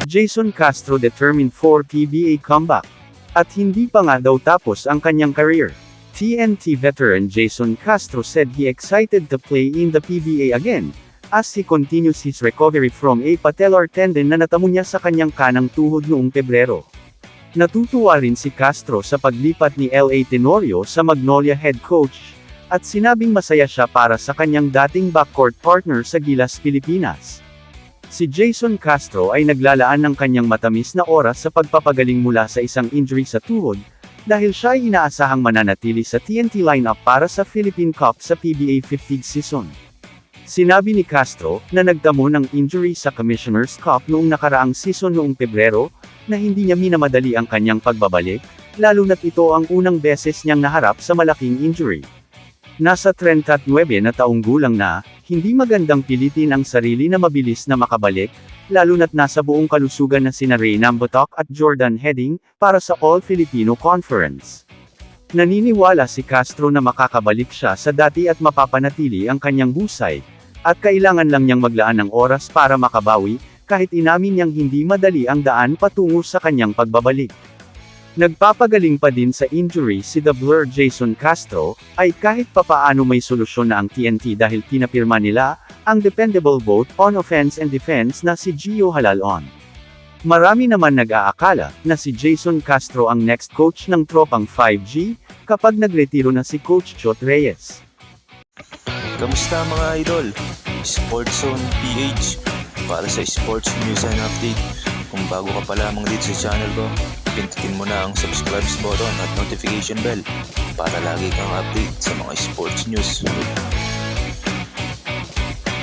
Jayson Castro determined for PBA comeback. At hindi pa nga daw tapos ang kanyang career. TNT veteran Jayson Castro said he excited to play in the PBA again, as he continues his recovery from a patellar tendon na natamo niya sa kanyang kanang tuhod noong Pebrero. Natutuwa rin si Castro sa paglipat ni LA Tenorio sa Magnolia head coach, at sinabing masaya siya para sa kanyang dating backcourt partner sa Gilas, Pilipinas. Si Jayson Castro ay naglalaan ng kanyang matamis na oras sa pagpapagaling mula sa isang injury sa tuhod, dahil siya ay inaasahang mananatili sa TNT lineup para sa Philippine Cup sa PBA 50th season. Sinabi ni Castro, na nagtamo ng injury sa Commissioner's Cup noong nakaraang season noong Pebrero, na hindi niya minamadali ang kanyang pagbabalik, lalo na't ito ang unang beses niyang naharap sa malaking injury. Nasa 39 na taong gulang na, hindi magandang pilitin ang sarili na mabilis na makabalik, lalo na't nasa buong kalusugan na sina Reynam Botoc at Jordan Heading, para sa All-Filipino Conference. Naniniwala si Castro na makakabalik siya sa dati at mapapanatili ang kanyang husay, at kailangan lang niyang maglaan ng oras para makabawi, kahit inamin niyang hindi madali ang daan patungo sa kanyang pagbabalik. Nagpapagaling pa din sa injury si The Blur Jayson Castro, ay kahit papaano may solusyon na ang TNT dahil pinapirma nila, ang dependable both on offense and defense na si Gio Halalon. Marami naman nag-aakala, na si Jayson Castro ang next coach ng tropang 5G, kapag nagretiro na si Coach Chot Reyes. Kamusta mga idol? Sports Zone PH, para sa sports news and update. Kung bago ka pa lamang dito sa channel ko, pindutin mo na ang subscribe button at notification bell para lagi kang update sa mga sports news.